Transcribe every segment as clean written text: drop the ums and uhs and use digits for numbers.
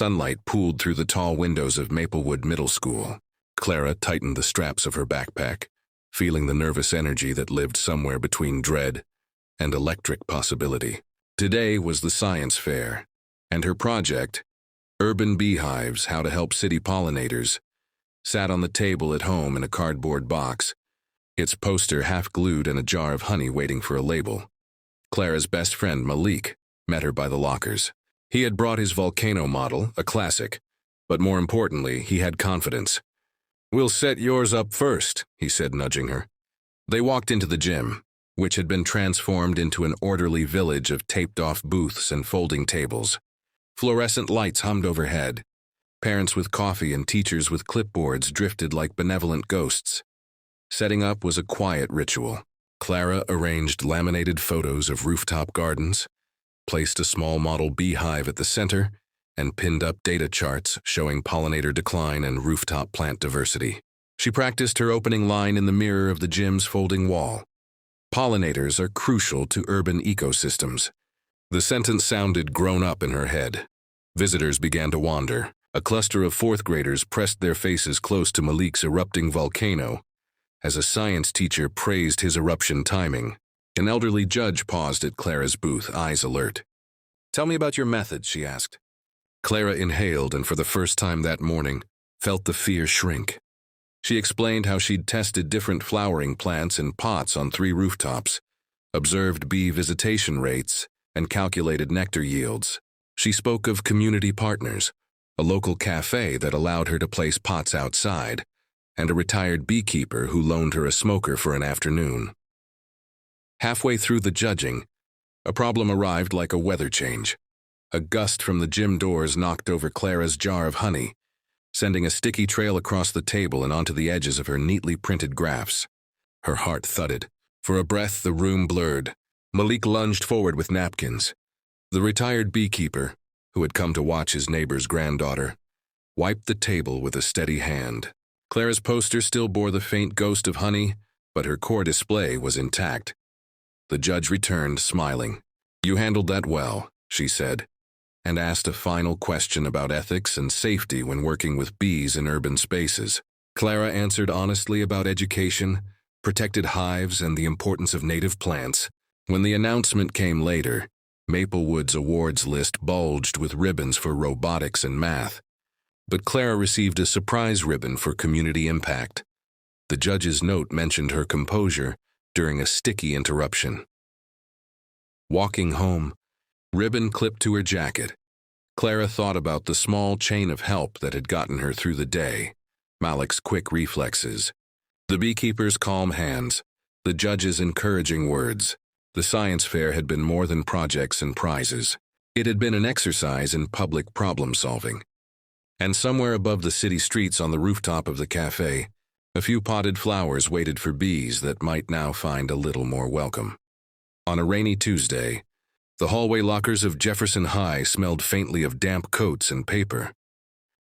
sunlight pooled through the tall windows of Maplewood Middle School. Clara tightened the straps of her backpack, feeling the nervous energy that lived somewhere between dread and electric possibility. Today was the science fair, and her project, Urban Beehives: How to Help City Pollinators, sat on the table at home in a cardboard box, its poster half glued and a jar of honey waiting for a label. Clara's best friend, Malik, met her by the lockers. He had brought his volcano model, a classic, but more importantly, he had confidence. "We'll set yours up first," he said, nudging her. They walked into the gym, which had been transformed into an orderly village of taped-off booths and folding tables. Fluorescent lights hummed overhead. Parents with coffee and teachers with clipboards drifted like benevolent ghosts. Setting up was a quiet ritual. Clara arranged laminated photos of rooftop gardens, placed a small model beehive at the center, and pinned up data charts showing pollinator decline and rooftop plant diversity. She practiced her opening line in the mirror of the gym's folding wall. "Pollinators are crucial to urban ecosystems." The sentence sounded grown up in her head. Visitors began to wander. A cluster of fourth graders pressed their faces close to Malik's erupting volcano as a science teacher praised his eruption timing. An elderly judge paused at Clara's booth, eyes alert. "Tell me about your methods," she asked. Clara inhaled and for the first time that morning felt the fear shrink. She explained how she'd tested different flowering plants in pots on 3 rooftops, observed bee visitation rates, and calculated nectar yields. She spoke of community partners, a local cafe that allowed her to place pots outside, and a retired beekeeper who loaned her a smoker for an afternoon. Halfway through the judging, a problem arrived like a weather change. A gust from the gym doors knocked over Clara's jar of honey, sending a sticky trail across the table and onto the edges of her neatly printed graphs. Her heart thudded. For a breath, the room blurred. Malik lunged forward with napkins. The retired beekeeper, who had come to watch his neighbor's granddaughter, wiped the table with a steady hand. Clara's poster still bore the faint ghost of honey, but her core display was intact. The judge returned, smiling. "You handled that well," she said, and asked a final question about ethics and safety when working with bees in urban spaces. Clara answered honestly about education, protected hives, and the importance of native plants. When the announcement came later, Maplewood's awards list bulged with ribbons for robotics and math. But Clara received a surprise ribbon for community impact. The judge's note mentioned her composure during a sticky interruption. Walking home, ribbon clipped to her jacket, Clara thought about the small chain of help that had gotten her through the day. Malik's quick reflexes, the beekeeper's calm hands, the judge's encouraging words. The science fair had been more than projects and prizes. It had been an exercise in public problem-solving. And somewhere above the city streets on the rooftop of the cafe, a few potted flowers waited for bees that might now find a little more welcome. On a rainy Tuesday, the hallway lockers of Jefferson High smelled faintly of damp coats and paper.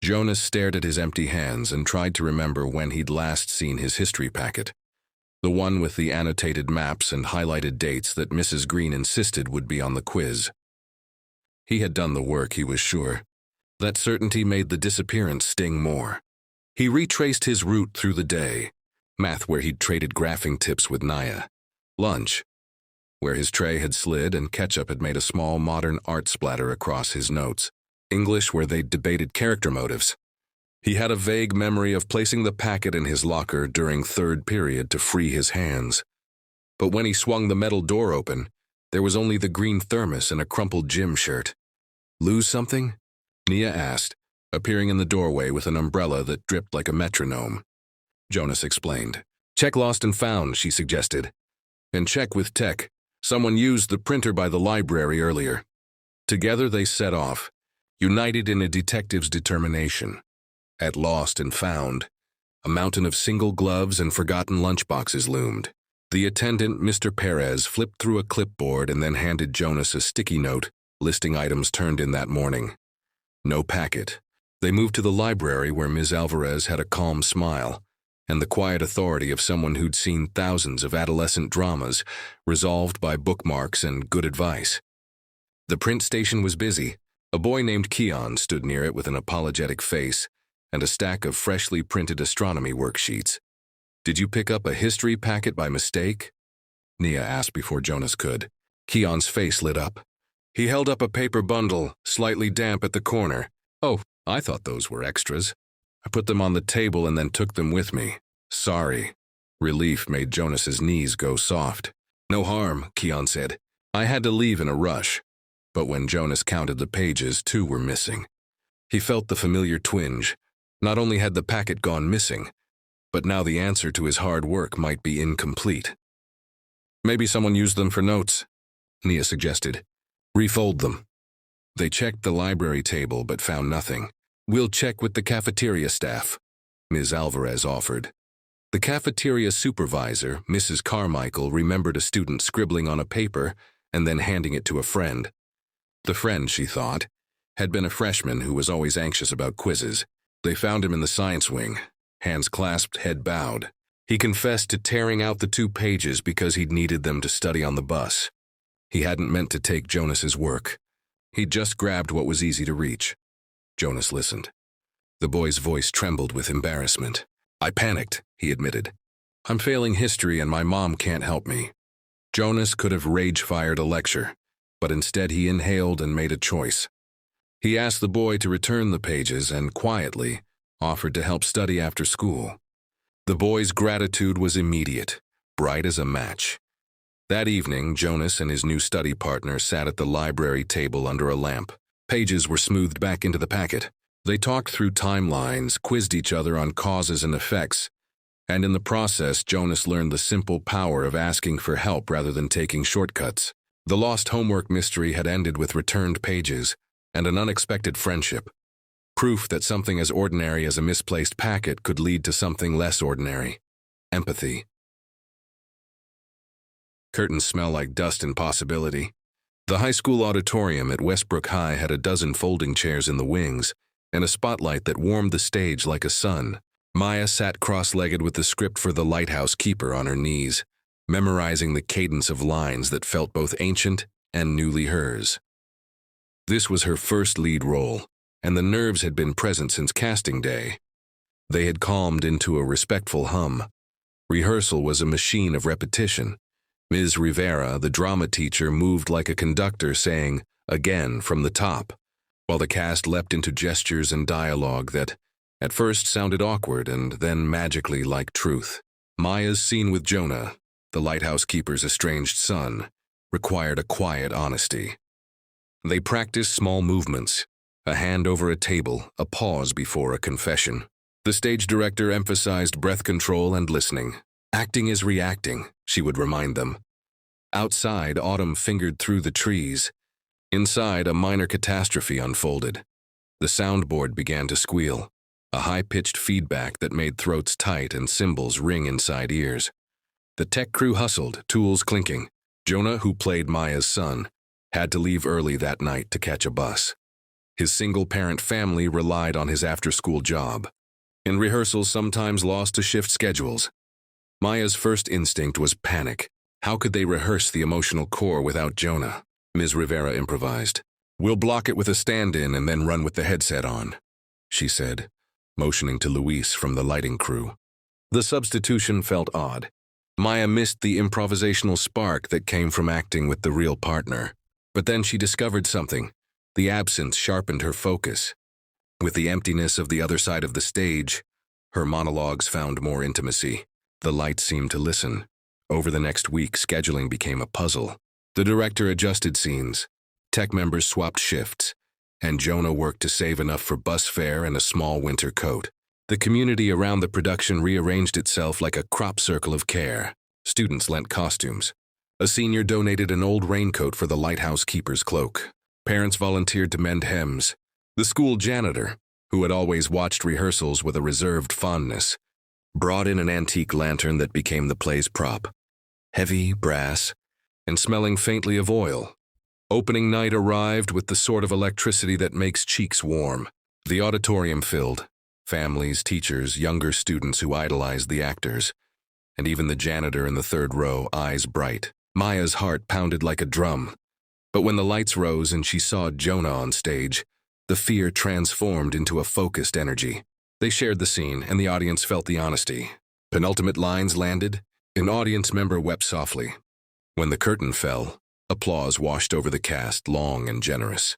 Jonas stared at his empty hands and tried to remember when he'd last seen his history packet, the one with the annotated maps and highlighted dates that Mrs. Green insisted would be on the quiz. He had done the work, he was sure. That certainty made the disappearance sting more. He retraced his route through the day. Math, where he'd traded graphing tips with Naya. Lunch, where his tray had slid and ketchup had made a small modern art splatter across his notes. English, where they'd debated character motives. He had a vague memory of placing the packet in his locker during third period to free his hands. But when he swung the metal door open, there was only the green thermos and a crumpled gym shirt. "Lose something?" Nia asked, appearing in the doorway with an umbrella that dripped like a metronome. Jonas explained. "Check lost and found," she suggested. "And check with tech. Someone used the printer by the library earlier." Together they set off, united in a detective's determination. At Lost and Found, a mountain of single gloves and forgotten lunchboxes loomed. The attendant, Mr. Perez, flipped through a clipboard and then handed Jonas a sticky note listing items turned in that morning. No packet. They moved to the library where Ms. Alvarez had a calm smile and the quiet authority of someone who'd seen thousands of adolescent dramas resolved by bookmarks and good advice. The print station was busy, A boy named Keon stood near it with an apologetic face and a stack of freshly printed astronomy worksheets. "Did you pick up a history packet by mistake?" Nia asked before Jonas could. Keon's face lit up. He held up a paper bundle, slightly damp at the corner. "Oh, I thought those were extras. I put them on the table and then took them with me. Sorry." Relief made Jonas's knees go soft. "No harm," Keon said. "I had to leave in a rush." But when Jonas counted the pages, 2 were missing. He felt the familiar twinge. Not only had the packet gone missing, but now the answer to his hard work might be incomplete. "Maybe someone used them for notes," Nia suggested. "Refold them." They checked the library table but found nothing. "We'll check with the cafeteria staff," Ms. Alvarez offered. The cafeteria supervisor, Mrs. Carmichael, remembered a student scribbling on a paper and then handing it to a friend. The friend, she thought, had been a freshman who was always anxious about quizzes. They found him in the science wing, hands clasped, head bowed. He confessed to tearing out the 2 pages because he'd needed them to study on the bus. He hadn't meant to take Jonas's work. He'd just grabbed what was easy to reach. Jonas listened. The boy's voice trembled with embarrassment. "I panicked," he admitted. "I'm failing history and my mom can't help me." Jonas could have rage-fired a lecture, but instead he inhaled and made a choice. He asked the boy to return the pages and, quietly, offered to help study after school. The boy's gratitude was immediate, bright as a match. That evening, Jonas and his new study partner sat at the library table under a lamp. Pages were smoothed back into the packet. They talked through timelines, quizzed each other on causes and effects, and in the process, Jonas learned the simple power of asking for help rather than taking shortcuts. The lost homework mystery had ended with returned pages and an unexpected friendship. Proof that something as ordinary as a misplaced packet could lead to something less ordinary. Empathy. Curtains smell like dust and possibility. The high school auditorium at Westbrook High had a dozen folding chairs in the wings and a spotlight that warmed the stage like a sun. Maya sat cross-legged with the script for The Lighthouse Keeper on her knees, memorizing the cadence of lines that felt both ancient and newly hers. This was her first lead role, and the nerves had been present since casting day. They had calmed into a respectful hum. Rehearsal was a machine of repetition. Ms. Rivera, the drama teacher, moved like a conductor saying, "Again," from the top, while the cast leapt into gestures and dialogue that, at first, sounded awkward and then magically like truth. Maya's scene with Jonah, the lighthouse keeper's estranged son, required a quiet honesty. They practiced small movements, a hand over a table, a pause before a confession. The stage director emphasized breath control and listening. "Acting is reacting," she would remind them. Outside, autumn fingered through the trees. Inside, a minor catastrophe unfolded. The soundboard began to squeal, a high-pitched feedback that made throats tight and cymbals ring inside ears. The tech crew hustled, tools clinking. Jonah, who played Maya's son, had to leave early that night to catch a bus. His single-parent family relied on his after-school job, and rehearsals sometimes lost to shift schedules. Maya's first instinct was panic. How could they rehearse the emotional core without Jonah? Ms. Rivera improvised. "We'll block it with a stand-in and then run with the headset on," she said, motioning to Luis from the lighting crew. The substitution felt odd. Maya missed the improvisational spark that came from acting with the real partner. But then she discovered something. The absence sharpened her focus. With the emptiness of the other side of the stage, her monologues found more intimacy. The lights seemed to listen. Over the next week, scheduling became a puzzle. The director adjusted scenes, tech members swapped shifts, and Jonah worked to save enough for bus fare and a small winter coat. The community around the production rearranged itself like a crop circle of care. Students lent costumes. A senior donated an old raincoat for the lighthouse keeper's cloak. Parents volunteered to mend hems. The school janitor, who had always watched rehearsals with a reserved fondness, brought in an antique lantern that became the play's prop. Heavy, brass, and smelling faintly of oil. Opening night arrived with the sort of electricity that makes cheeks warm. The auditorium filled. Families, teachers, younger students who idolized the actors, and even the janitor in the third row, eyes bright. Maya's heart pounded like a drum. But when the lights rose and she saw Jonah on stage, the fear transformed into a focused energy. They shared the scene, and the audience felt the honesty. Penultimate lines landed. An audience member wept softly. When the curtain fell, applause washed over the cast, long and generous.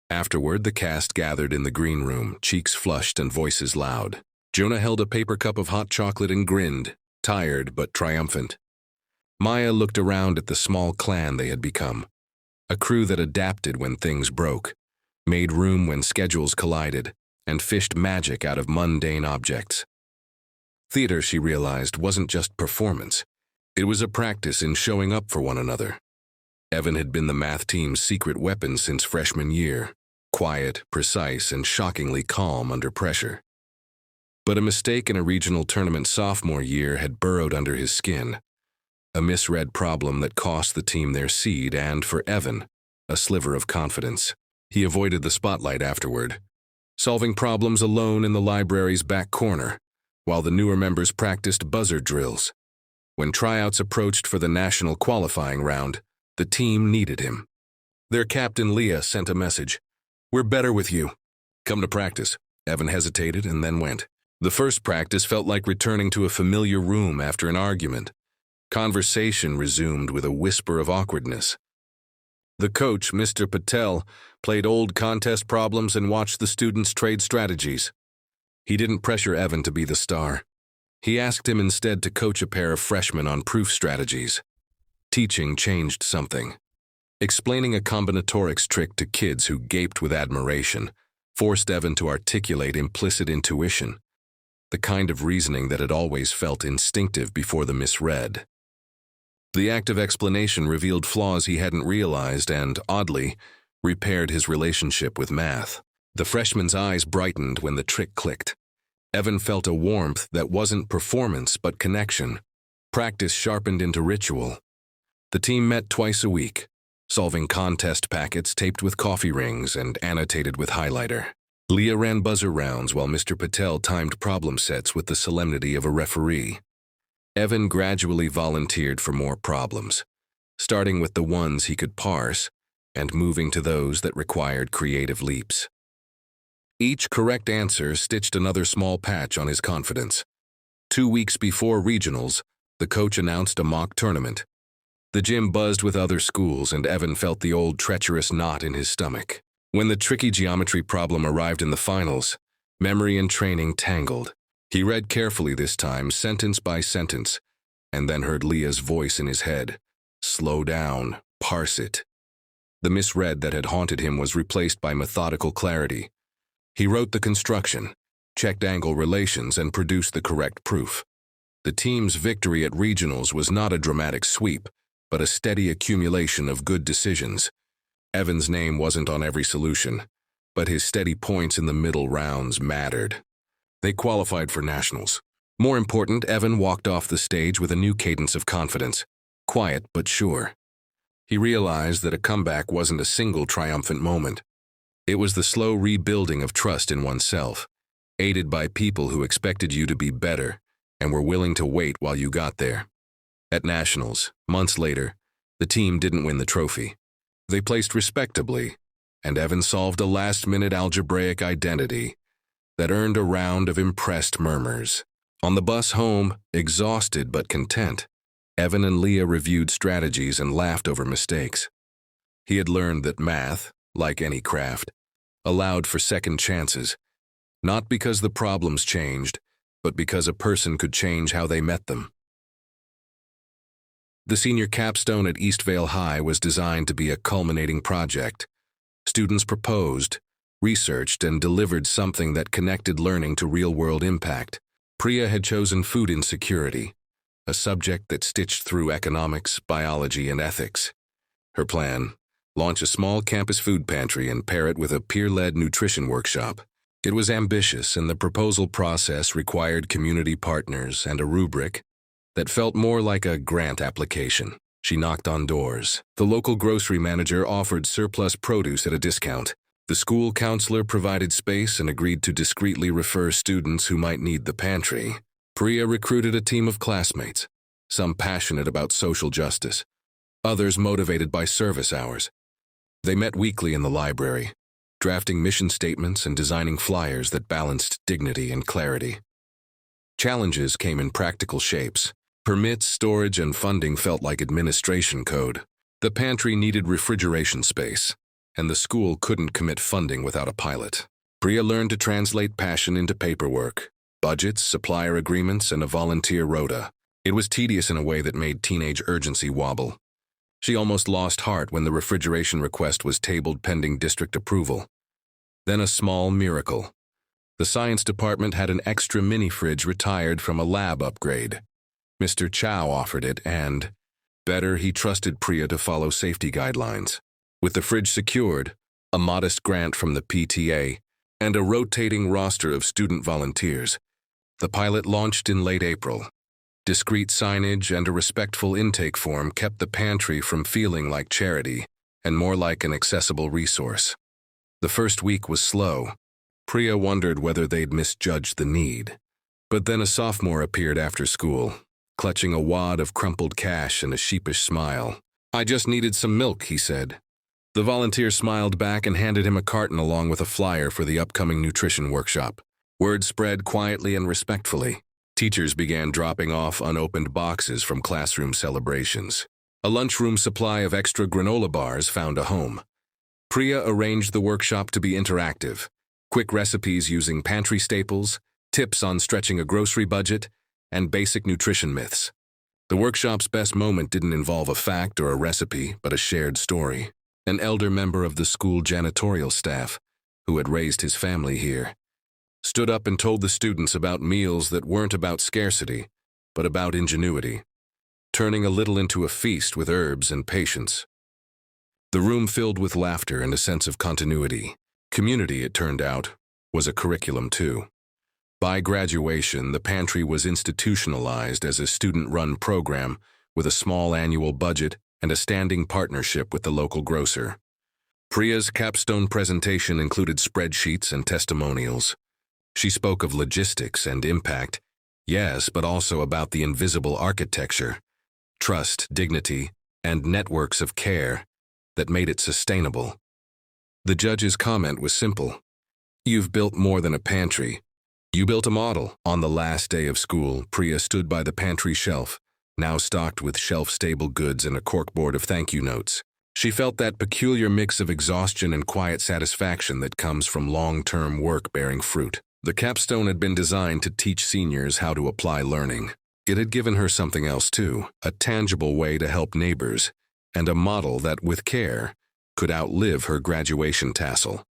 Afterward, the cast gathered in the green room, cheeks flushed and voices loud. Jonah held a paper cup of hot chocolate and grinned, tired but triumphant. Maya looked around at the small clan they had become, a crew that adapted when things broke, made room when schedules collided, and fished magic out of mundane objects. Theater, she realized, wasn't just performance. It was a practice in showing up for one another. Evan had been the math team's secret weapon since freshman year, quiet, precise, and shockingly calm under pressure. But a mistake in a regional tournament sophomore year had burrowed under his skin, a misread problem that cost the team their seed and, for Evan, a sliver of confidence. He avoided the spotlight afterward, solving problems alone in the library's back corner, while the newer members practiced buzzer drills. When tryouts approached for the national qualifying round, the team needed him. Their captain, Leah, sent a message. "We're better with you. Come to practice." Evan hesitated and then went. The first practice felt like returning to a familiar room after an argument. Conversation resumed with a whisper of awkwardness. The coach, Mr. Patel, played old contest problems and watched the students trade strategies. He didn't pressure Evan to be the star. He asked him instead to coach a pair of freshmen on proof strategies. Teaching changed something. Explaining a combinatorics trick to kids who gaped with admiration forced Evan to articulate implicit intuition, the kind of reasoning that had always felt instinctive before the misread. The act of explanation revealed flaws he hadn't realized and, oddly, repaired his relationship with math. The freshman's eyes brightened when the trick clicked. Evan felt a warmth that wasn't performance but connection. Practice sharpened into ritual. The team met twice a week, solving contest packets taped with coffee rings and annotated with highlighter. Leah ran buzzer rounds while Mr. Patel timed problem sets with the solemnity of a referee. Evan gradually volunteered for more problems, starting with the ones he could parse and moving to those that required creative leaps. Each correct answer stitched another small patch on his confidence. 2 weeks before regionals, the coach announced a mock tournament. The gym buzzed with other schools, and Evan felt the old treacherous knot in his stomach. When the tricky geometry problem arrived in the finals, memory and training tangled. He read carefully this time, sentence by sentence, and then heard Leah's voice in his head. Slow down, parse it. The misread that had haunted him was replaced by methodical clarity. He wrote the construction, checked angle relations, and produced the correct proof. The team's victory at regionals was not a dramatic sweep, but a steady accumulation of good decisions. Evan's name wasn't on every solution, but his steady points in the middle rounds mattered. They qualified for nationals. More important, Evan walked off the stage with a new cadence of confidence, quiet but sure. He realized that a comeback wasn't a single triumphant moment. It was the slow rebuilding of trust in oneself, aided by people who expected you to be better and were willing to wait while you got there. At nationals, months later, the team didn't win the trophy. They placed respectably, and Evan solved a last-minute algebraic identity that earned a round of impressed murmurs. On the bus home, exhausted but content, Evan and Leah reviewed strategies and laughed over mistakes. He had learned that math, like any craft, allowed for second chances, not because the problems changed, but because a person could change how they met them. The senior capstone at Eastvale High was designed to be a culminating project. Students proposed, researched, and delivered something that connected learning to real-world impact. Priya had chosen food insecurity, a subject that stitched through economics, biology, and ethics. Her plan: launch a small campus food pantry and pair it with a peer-led nutrition workshop. It was ambitious, and the proposal process required community partners and a rubric that felt more like a grant application. She knocked on doors. The local grocery manager offered surplus produce at a discount. The school counselor provided space and agreed to discreetly refer students who might need the pantry. Priya recruited a team of classmates, some passionate about social justice, others motivated by service hours. They met weekly in the library, drafting mission statements and designing flyers that balanced dignity and clarity. Challenges came in practical shapes. Permits, storage, and funding felt like administration code. The pantry needed refrigeration space, and the school couldn't commit funding without a pilot. Priya learned to translate passion into paperwork, budgets, supplier agreements, and a volunteer rota. It was tedious in a way that made teenage urgency wobble. She almost lost heart when the refrigeration request was tabled pending district approval. Then a small miracle. The science department had an extra mini-fridge retired from a lab upgrade. Mr. Chow offered it and, better, he trusted Priya to follow safety guidelines. With the fridge secured, a modest grant from the PTA, and a rotating roster of student volunteers, the pilot launched in late April. Discreet signage and a respectful intake form kept the pantry from feeling like charity and more like an accessible resource. The first week was slow. Priya wondered whether they'd misjudged the need. But then a sophomore appeared after school, clutching a wad of crumpled cash and a sheepish smile. "I just needed some milk," he said. The volunteer smiled back and handed him a carton along with a flyer for the upcoming nutrition workshop. Word spread quietly and respectfully. Teachers began dropping off unopened boxes from classroom celebrations. A lunchroom supply of extra granola bars found a home. Priya arranged the workshop to be interactive. Quick recipes using pantry staples, tips on stretching a grocery budget, and basic nutrition myths. The workshop's best moment didn't involve a fact or a recipe, but a shared story. An elder member of the school janitorial staff, who had raised his family here, stood up and told the students about meals that weren't about scarcity, but about ingenuity, turning a little into a feast with herbs and patience. The room filled with laughter and a sense of continuity. Community, it turned out, was a curriculum too. By graduation, the pantry was institutionalized as a student-run program with a small annual budget and a standing partnership with the local grocer. Priya's capstone presentation included spreadsheets and testimonials. She spoke of logistics and impact, yes, but also about the invisible architecture, trust, dignity, and networks of care that made it sustainable. The judge's comment was simple. "You've built more than a pantry. You built a model." On the last day of school, Priya stood by the pantry shelf, now stocked with shelf-stable goods and a corkboard of thank you notes. She felt that peculiar mix of exhaustion and quiet satisfaction that comes from long-term work bearing fruit. The capstone had been designed to teach seniors how to apply learning. It had given her something else too, a tangible way to help neighbors, and a model that, with care, could outlive her graduation tassel.